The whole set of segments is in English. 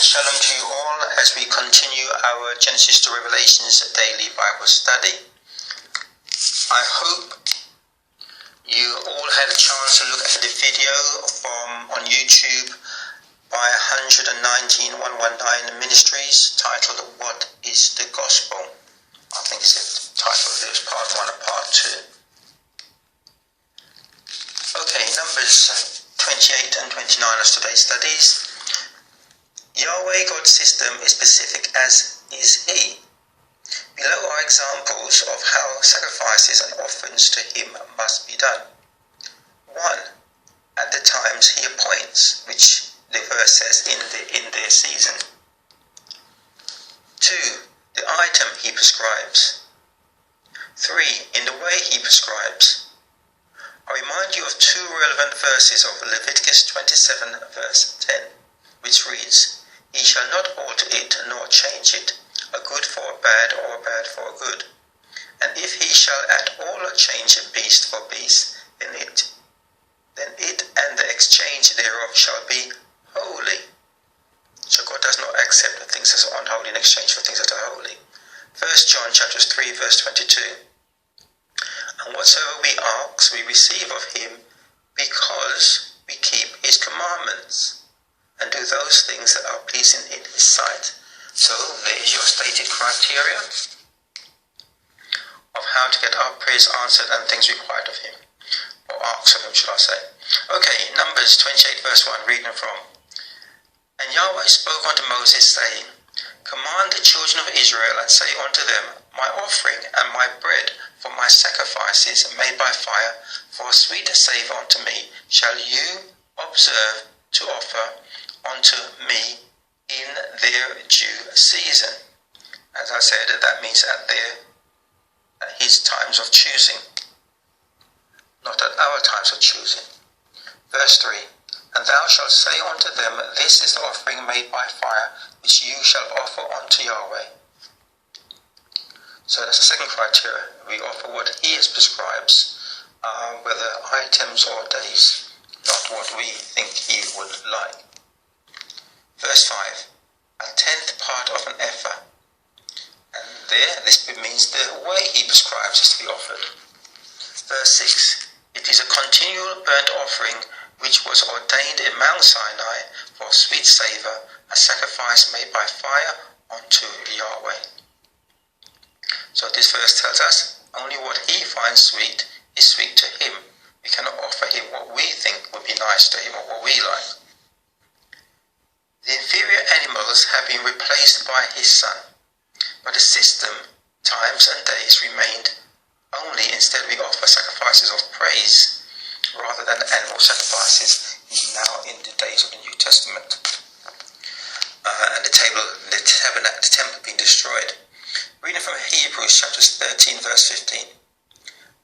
and shalom to you all as we continue our Genesis to Revelations daily Bible study. I hope you all had a chance to look at the video on YouTube by 119 Ministries titled What is the Gospel? I think it's the title of this part 1 and part 2. Okay, Numbers 28 and 29 of today's studies. Yahweh God's system is specific as is He. Below are examples of how sacrifices and offerings to Him must be done. 1. At the times He appoints, which the verse says in their season. 2. The item He prescribes. 3. In the way He prescribes. I remind you of two relevant verses of Leviticus 27 verse 10, which reads, He shall not alter it nor change it, a good for a bad or a bad for a good. And if he shall at all change a beast for beast, then it and the exchange thereof shall be holy. So God does not accept the things that are unholy in exchange for things that are holy. 1 John chapter 3 verse 22. And whatsoever we ask, we receive of him, because we keep his commandments and do those things that are pleasing in his sight. So there is your stated criteria of how to get our prayers answered and things required of him, or asked of him, should I say. Okay, Numbers 28 verse 1, reading from. And Yahweh spoke unto Moses, saying, Command the children of Israel, and say unto them, My offering and my bread for my sacrifices made by fire, for a sweet savour unto me, shall you observe to offer unto me in their due season. As I said, that means at his times of choosing, not at our times of choosing. Verse 3. And thou shalt say unto them, This is the offering made by fire, which you shall offer unto Yahweh. So that's the second criteria. We offer what he prescribes, whether items or days, not what we think he would like. Verse 5, a tenth part of an ephah. And this means the way he prescribes is to be offered. Verse 6, it is a continual burnt offering which was ordained in Mount Sinai for sweet savour, a sacrifice made by fire unto Yahweh. So this verse tells us only what he finds sweet is sweet to him. We cannot offer him what we think would be nice to him or what we like. The inferior animals have been replaced by his son, but the system, times and days remained only. Instead we offer sacrifices of praise rather than animal sacrifices now in the days of the New Testament. And the temple being destroyed. Reading from Hebrews chapters 13 verse 15.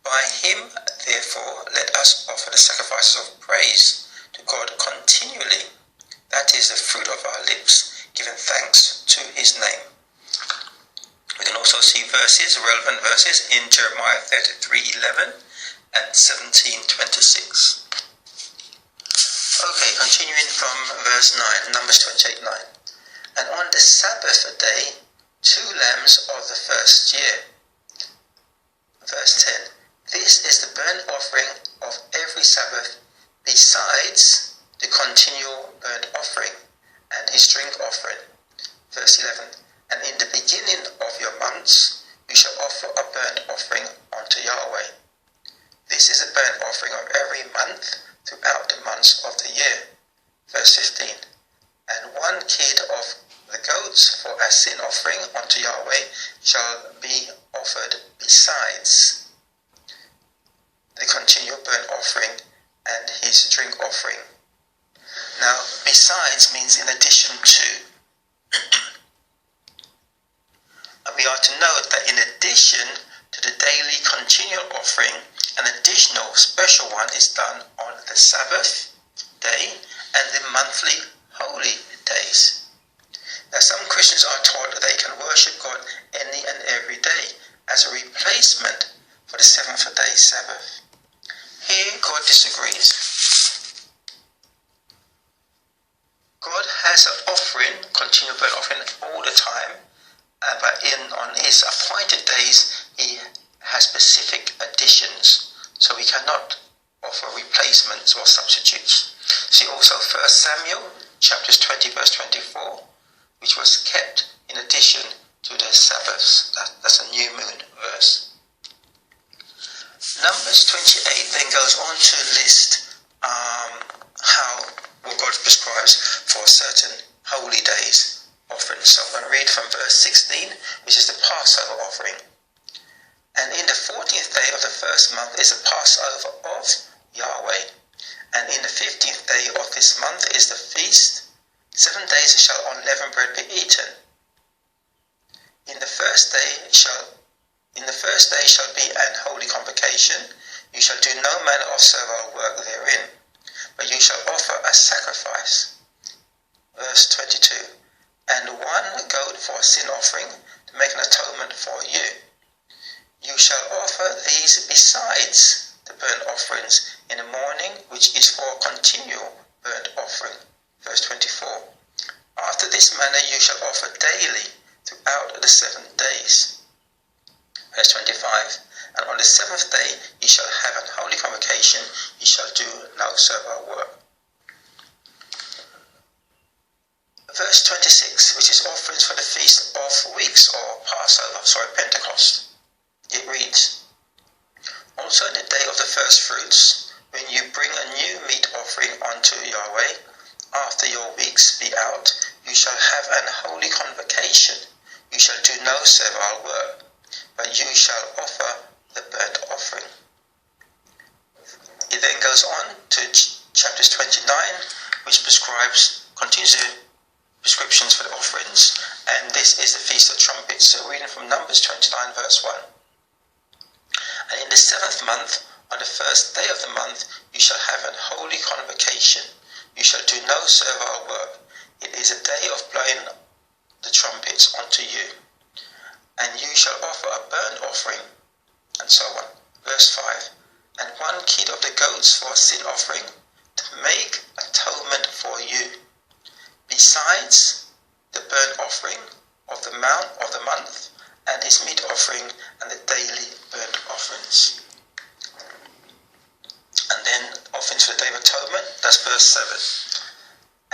By him, therefore, let us offer the sacrifices of praise to God continually. That is the fruit of our lips, giving thanks to his name. We can also see relevant verses in Jeremiah 33:11 and 17:26. Okay, continuing from verse 9, Numbers 28:9. And on the Sabbath day, 2 lambs of the first year. Verse 10. This is the burnt offering of every Sabbath, besides the continual burnt offering and his drink offering. Verse 11. And in the beginning of your months, you shall offer a burnt offering unto Yahweh. This is a burnt offering of every month throughout the months of the year. Verse 15. And 1 kid of the goats for a sin offering unto Yahweh shall be offered besides the continual burnt offering and his drink offering. Now, besides means in addition to. And we are to note that in addition to the daily continual offering, an additional special one is done on the Sabbath day and the monthly holy days. Now, some Christians are taught that they can worship God any and every day as a replacement for the seventh day Sabbath. Here, God disagrees. God has an offering we cannot offer replacements or substitutes. See also 1 Samuel chapters 20 verse 24, which was kept in addition to the Sabbaths. That's a new moon verse. Numbers 28 then goes on to list what God prescribes for certain holy days offerings. So I'm going to read from verse 16, which is the Passover offering. And in the 14th day of the first month is the Passover of Yahweh. And in the 15th day of this month is the feast. 7 days shall unleavened bread be eaten. In the first day shall be an holy convocation. You shall do no manner of servile work therein, but you shall offer a sacrifice. Verse 22. And one goat for a sin offering to make an atonement for you. You shall offer these besides the burnt offerings in the morning, which is for continual burnt offering. Verse 24. After this manner you shall offer daily throughout the 7 days. Verse 25. And on the 7th day ye shall have an holy convocation, ye shall do no servile work. Verse 26, which is offerings for the Feast of Weeks, or Pentecost. It reads, Also in the day of the first fruits, when you bring a new meat offering unto Yahweh, after your weeks be out, you shall have an holy convocation. You shall do no servile work, but you shall offer the burnt offering. It then goes on to chapters 29, which continues the prescriptions for the offerings, and this is the Feast of Trumpets. So reading from Numbers 29 verse 1. And in the 7th month, on the first day of the month, you shall have an holy convocation. You shall do no servile work. It is a day of blowing the trumpets unto you. And you shall offer a burnt offering, and so on. Verse 5. And 1 kid of the goats for a sin offering, to make atonement for you. Besides the burnt offering of the month, and his meat offering, and the daily burnt offerings. And then offerings for the Day of Atonement, that's verse 7.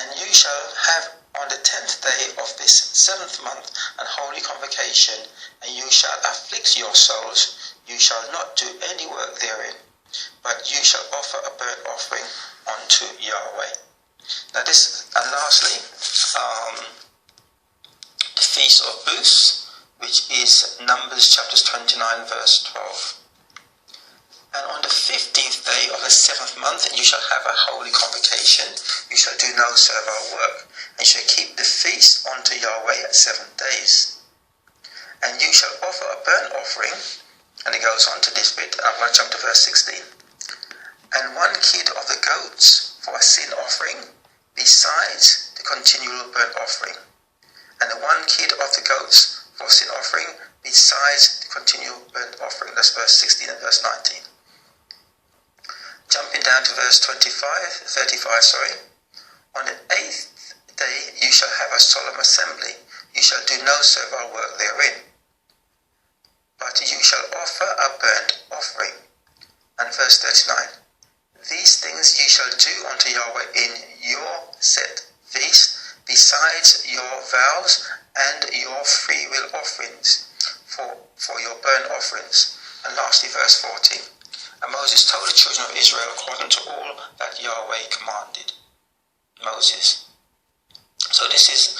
And you shall have on the 10th day of this 7th month an holy convocation, and you shall afflict your souls. You shall not do any work therein, but you shall offer a burnt offering unto Yahweh. Now this, and lastly, the Feast of Booths, which is Numbers chapters 29 verse 12. And on the 15th day of the 7th month you shall have a holy convocation. You shall do no servile work, and shall keep the feast unto Yahweh at 7 days. And you shall offer a burnt offering, and it goes on to this bit. I'm going to jump to verse 16. And 1 kid of the goats for a sin offering, besides the continual burnt offering. And the 1 kid of the goats for a sin offering, besides the continual burnt offering. That's verse 16 and verse 19. Jumping down to verse 35. On the 8th day you shall have a solemn assembly. You shall do no servile work therein, but you shall offer a burnt offering. And verse 39. These things you shall do unto Yahweh in your set feast, besides your vows and your freewill offerings for your burnt offerings. And lastly, verse 14. And Moses told the children of Israel according to all that Yahweh commanded Moses. So this is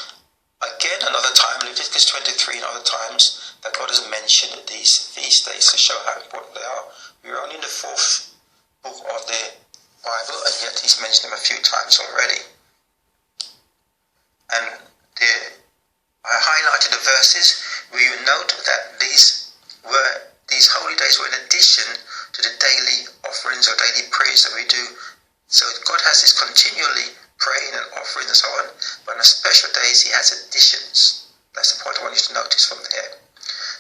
again another time, Leviticus 23 and other times, that God has mentioned these feast days to show how important they are. We're only in the 4th book of the Bible, and yet he's mentioned them a few times already. And I highlighted the verses where you note that these holy days were in addition to the daily offerings or daily prayers that we do. So God has this continually praying and offering and so on, but on special days he has additions. That's the point I want you to notice from there.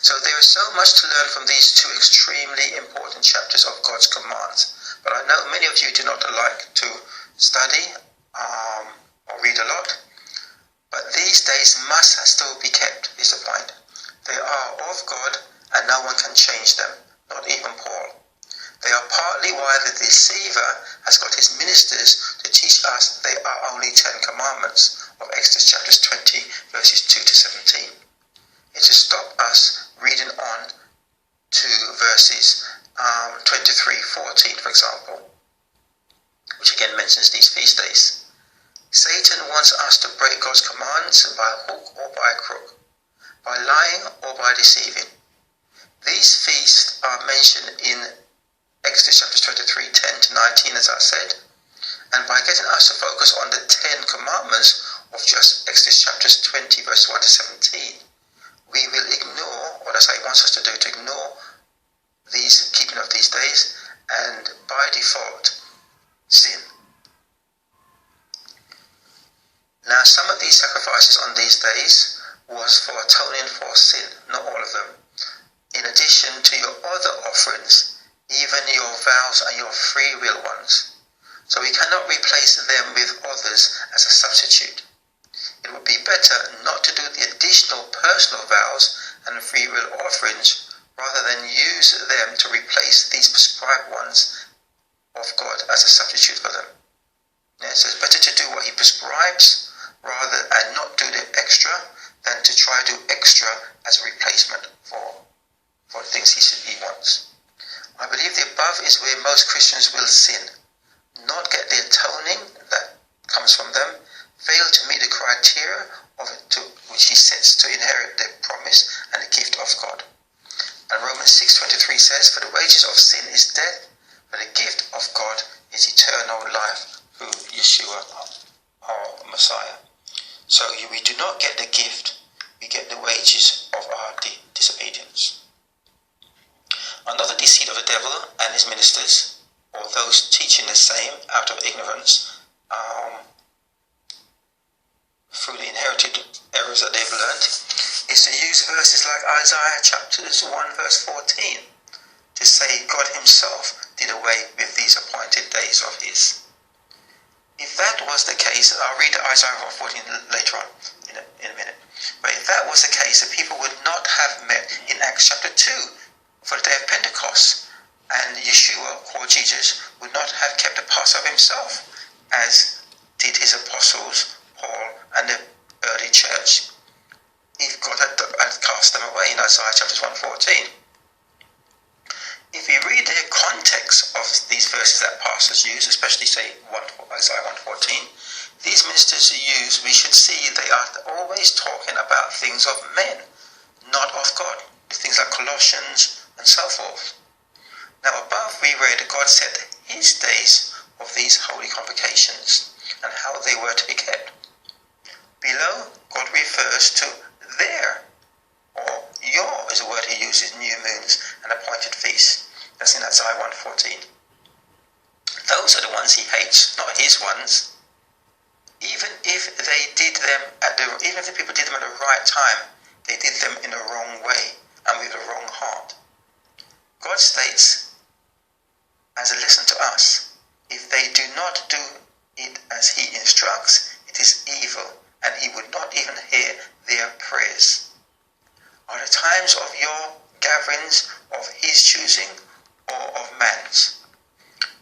So there is so much to learn from these 2 extremely important chapters of God's commands. But I know many of you do not like to study or read a lot. But these days must still be kept, is the point. They are of God, and no one can change them, not even Paul. They are partly why the deceiver has got his ministers to teach us they are only 10 commandments of Exodus chapters 20 verses 2 to 17. It's to stop us reading on to verses 23:14, for example, which again mentions these feast days. Satan wants us to break God's commands by hook or by crook, by lying or by deceiving. These feasts are mentioned in Exodus chapters 23:10 to 19, as I said, and by getting us to focus on the 10 commandments of just Exodus chapters 20 verse 1 to 17, we will ignore what He wants us to do, to ignore these keeping of these days, and by default, sin. Now, some of these sacrifices on these days was for atoning for sin, not all of them. In addition to your other offerings, even your vows and your free will ones. So we cannot replace them with others as a substitute. It would be better not to do the additional personal vows and free will offerings, rather than use them to replace these prescribed ones of God as a substitute for them. Yeah, so it's better to do what He prescribes rather and not do the extra than to try to do extra as a replacement for the things He wants. I believe the above is where most Christians will sin, not get the atoning that comes from them, fail to meet the criteria of it which He sets to inherit the promise and the gift of God. And Romans 6:23 says, "For the wages of sin is death, but the gift of God is eternal life through Yeshua, our Messiah." So we do not get the gift, we get the wages of our disobedience. Another deceit of the devil and his ministers, or those teaching the same out of ignorance, through the inherited errors that they've learned, is to use verses like Isaiah chapters 1 verse 14 to say God Himself did away with these appointed days of His. If that was the case, I'll read Isaiah 14 later on in a minute, but if that was the case, the people would not have met in Acts chapter 2 for the day of Pentecost, and Yeshua, or Jesus, would not have kept the Passover Himself, as did His apostles, Paul, and the early church, if God had cast them away in Isaiah chapters 1:14. If we read the context of these verses that pastors use, especially say Isaiah 1:14, these ministers use, we should see they are always talking about things of men, not of God. Things like Colossians and so forth. Now above we read God set His days of these holy convocations and how they were to be kept. Below, God refers to their, or your is a word He uses, new moons and appointed feasts. That's in Isaiah 1:14. Those are the ones He hates, not His ones. Even if even if the people did them at the right time, they did them in the wrong way and with the wrong heart. God states, as a lesson to us, if they do not do it as He instructs, it is evil, and He would not even hear their prayers. Are the times of your gatherings of His choosing or of man's?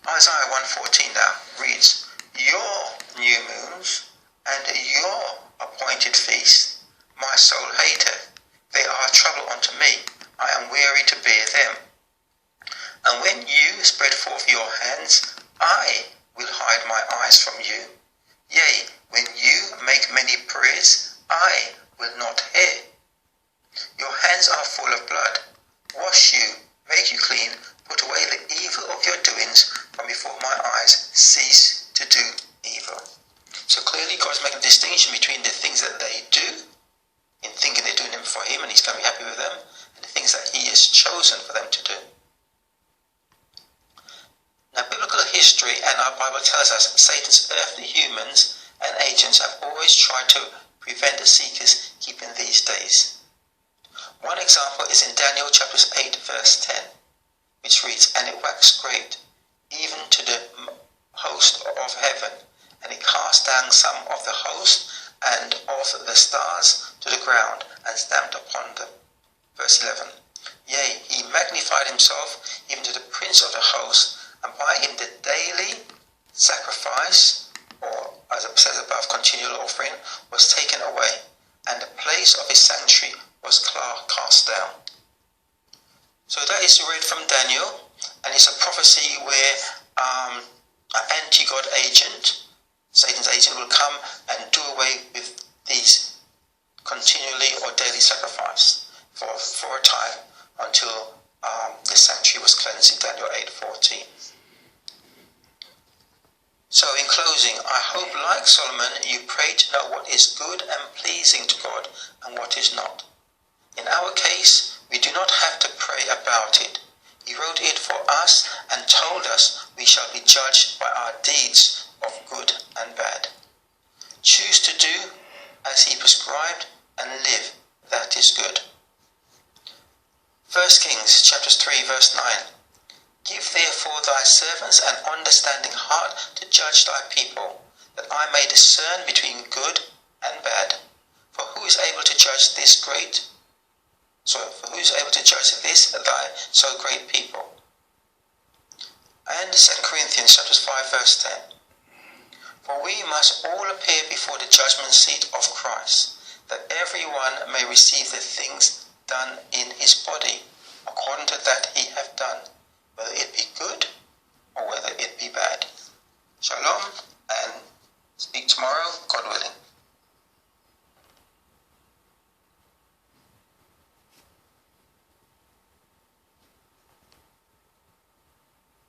Isaiah 1:14 now reads, "Your new moons and your appointed feasts, my soul hateth. They are trouble unto me. I am weary to bear them. And when you spread forth your hands, I will hide my eyes from you. Yea, when you make many prayers, I will not hear. Your hands are full of blood. Wash you, make you clean, put away the evil of your doings from before my eyes. Cease to do evil." So clearly God's making a distinction between the things that they do, in thinking they're doing them for Him and He's going to be happy with them, and the things that He has chosen for them to do. Now, biblical history and our Bible tells us Satan's earthly humans and agents have always tried to prevent the seekers keeping these days. One example is in Daniel chapters 8 verse 10, which reads, "And it waxed great, even to the host of heaven, and it cast down some of the host and of the stars to the ground, and stamped upon them." Verse 11, Yea, he magnified himself even to the prince of the host, and by him the daily sacrifice, or as it says above, continual offering, was taken away, and the place of his sanctuary was cast down. So that is read from Daniel, and it's a prophecy where an anti-God agent, Satan's agent, will come and do away with these continually or daily sacrifice for a time until the sanctuary was cleansed in Daniel 8:14. So in closing, I hope, like Solomon, you pray to know what is good and pleasing to God and what is not. In our case, we do not have to pray about it. He wrote it for us and told us we shall be judged by our deeds of good and bad. Choose to do as he prescribed and live, that is good. 1 Kings chapter 3 verse 9. Give therefore thy servants an understanding heart to judge thy people, that I may discern between good and bad. For who is able to judge this thy so great people? And 2 Corinthians chapter 5 verse 10. For we must all appear before the judgment seat of Christ, that everyone may receive the things done in his body, according to that he hath done, whether it be good